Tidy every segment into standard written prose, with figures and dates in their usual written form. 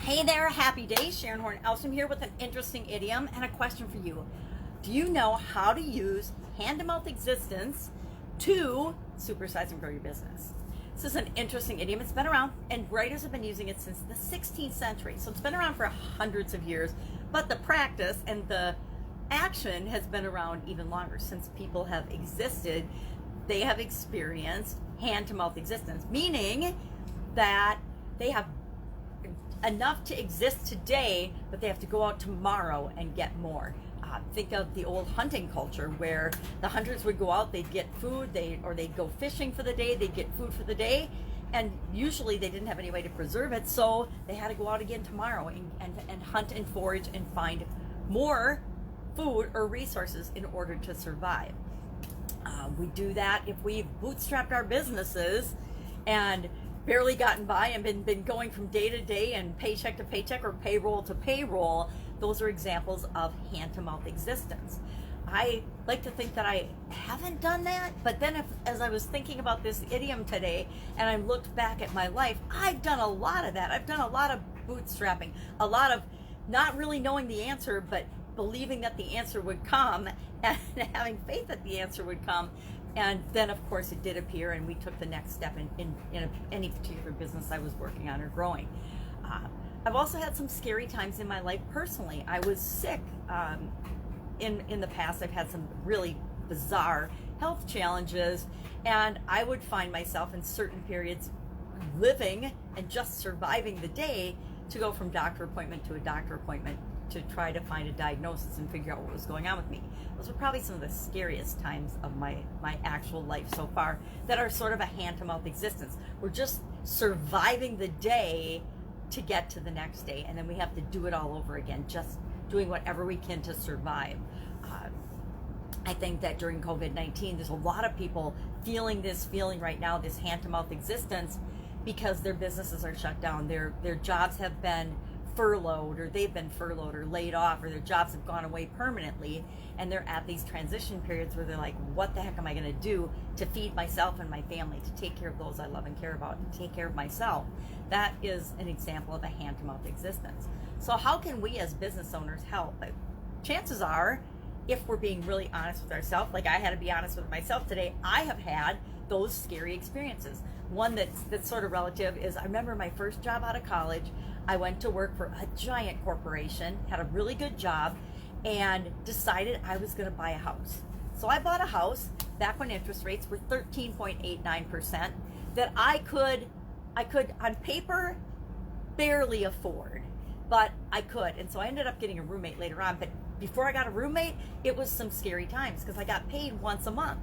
Hey there, happy day. Sharon Horne-Ellstrom here with an interesting idiom and a question for you. Do you know how to use hand-to-mouth existence to supersize and grow your business? This is an interesting idiom. It's been around, and writers have been using it since the 16th century. So it's been around for hundreds of years, but the practice and the action has been around even longer. Since people have existed, they have experienced hand-to-mouth existence, meaning that they have enough to exist today, but they have to go out tomorrow and get more. Think of the old hunting culture where the hunters would go out, they'd get food, they'd go fishing for the day, they'd get food for the day, and usually they didn't have any way to preserve it, so they had to go out again tomorrow and hunt and forage and find more food or resources in order to survive. We do that if we've bootstrapped our businesses and barely gotten by and been going from day to day and paycheck to paycheck or payroll to payroll. Those are examples of hand-to-mouth existence. I like to think that I haven't done that, but then as I was thinking about this idiom today and I looked back at my life, I've done a lot of that. I've done a lot of bootstrapping, a lot of not really knowing the answer, but believing that the answer would come and having faith that the answer would come. And then, of course, it did appear, and we took the next step in any particular business I was working on or growing. I've also had some scary times in my life personally. I was sick in the past. I've had some really bizarre health challenges, and I would find myself in certain periods living and just surviving the day to go from doctor appointment to a doctor appointment to try to find a diagnosis and figure out what was going on with me. Those were probably some of the scariest times of my actual life so far that are sort of a hand-to-mouth existence. We're just surviving the day to get to the next day, and then we have to do it all over again, just doing whatever we can to survive. I think that during COVID-19, there's a lot of people feeling this feeling right now, this hand-to-mouth existence, because their businesses are shut down. Their jobs have been furloughed, or they've been furloughed or laid off, or their jobs have gone away permanently, and they're at these transition periods where they're like, what the heck am I going to do to feed myself and my family, to take care of those I love and care about, to take care of myself? That is an example of a hand-to-mouth existence. So how can we as business owners help? Chances are, if we're being really honest with ourselves, like I had to be honest with myself today, I have had those scary experiences. One that's sort of relative is, I remember my first job out of college. I went to work for a giant corporation, had a really good job, and decided I was going to buy a house. So I bought a house back when interest rates were 13.89% that I could on paper barely afford, but I could. And so I ended up getting a roommate later on. But before I got a roommate, it was some scary times because I got paid once a month.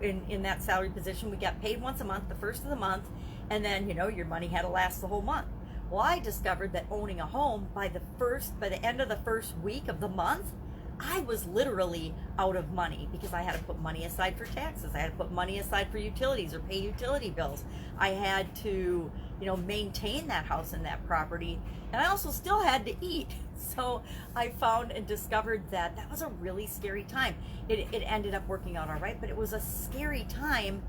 In that salary position, we got paid once a month, the first of the month, and then, your money had to last the whole month. Well, I discovered that owning a home, by the end of the first week of the month, I was literally out of money because I had to put money aside for taxes. I had to put money aside for utilities or pay utility bills. I had to, maintain that house and that property. And I also still had to eat. So I found and discovered that was a really scary time. It ended up working out all right, but it was a scary time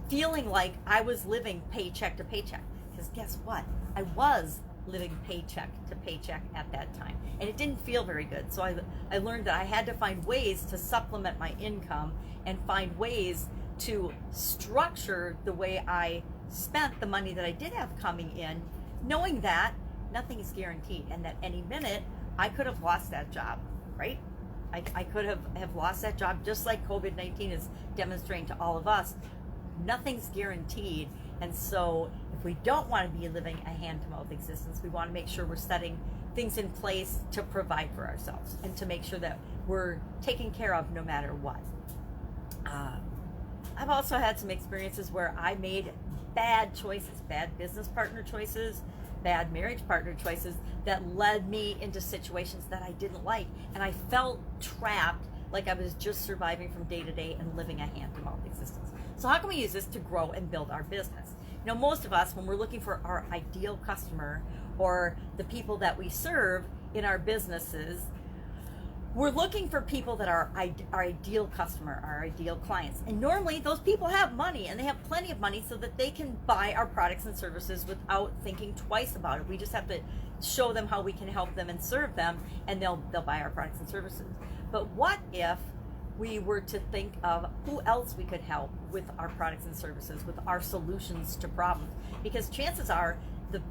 feeling like I was living paycheck to paycheck. Because guess what? I was living paycheck to paycheck at that time, and it didn't feel very good. So I learned that I had to find ways to supplement my income and find ways to structure the way I spent the money that I did have coming in, knowing that nothing is guaranteed and that any minute I could have lost that job, right? I could have lost that job, just like COVID-19 is demonstrating to all of us. Nothing's guaranteed. And so if we don't want to be living a hand-to-mouth existence, we want to make sure we're setting things in place to provide for ourselves and to make sure that we're taken care of no matter what. I've also had some experiences where I made bad choices, bad business partner choices, bad marriage partner choices that led me into situations that I didn't like. And I felt trapped, like I was just surviving from day to day and living a hand-to-mouth existence. So how can we use this to grow and build our business? Most of us, when we're looking for our ideal customer or the people that we serve in our businesses, we're looking for people that are our ideal customer, our ideal clients. And normally those people have money, and they have plenty of money so that they can buy our products and services without thinking twice about it. We just have to show them how we can help them and serve them, and they'll buy our products and services. But what if we were to think of who else we could help with our products and services, with our solutions to problems? Because chances are the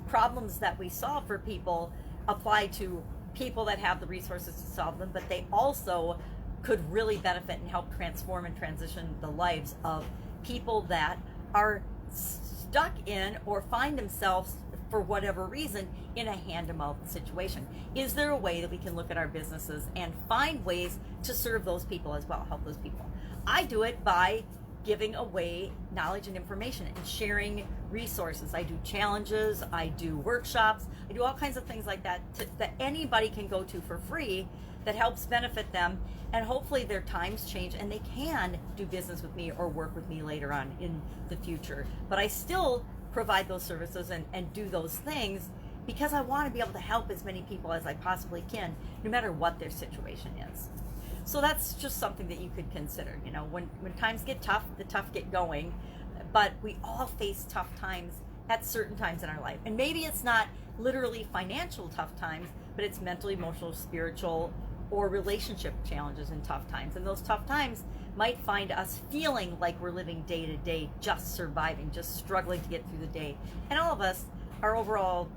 problems that we solve for people apply to people that have the resources to solve them, but they also could really benefit and help transform and transition the lives of people that are stuck in or find themselves, for whatever reason, in a hand-to-mouth situation. Is there a way that we can look at our businesses and find ways to serve those people as well, help those people? I do it by giving away knowledge and information and sharing resources. I do challenges, I do workshops, I do all kinds of things like that that anybody can go to for free that helps benefit them, and hopefully their times change and they can do business with me or work with me later on in the future. But I still provide those services and do those things because I want to be able to help as many people as I possibly can, no matter what their situation is. So that's just something that you could consider. You know, when times get tough, the tough get going, but we all face tough times at certain times in our life. And maybe it's not literally financial tough times, but it's mental, emotional, spiritual, or relationship challenges in tough times. And those tough times might find us feeling like we're living day to day, just surviving, just struggling to get through the day. And all of us, our overall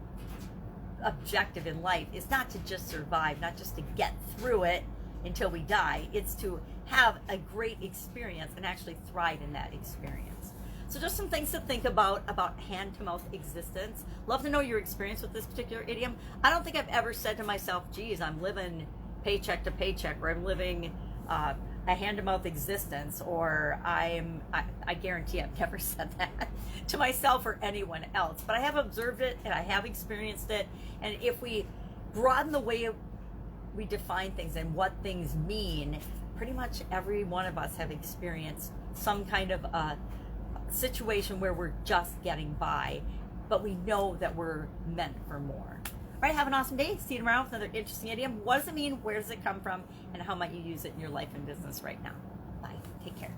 objective in life is not to just survive, not just to get through it until we die. It's to have a great experience and actually thrive in that experience. So just some things to think about hand-to-mouth existence. Love to know your experience with this particular idiom. I don't think I've ever said to myself, geez, I'm living paycheck to paycheck, or I'm living a hand-to-mouth existence, or I guarantee I've never said that to myself or anyone else. But I have observed it and I have experienced it. And if we broaden the way we define things and what things mean, pretty much every one of us have experienced some kind of a situation where we're just getting by, but we know that we're meant for more. All right, have an awesome day. See you tomorrow with another interesting idiom. What does it mean? Where does it come from? And how might you use it in your life and business right now? Bye. Take care.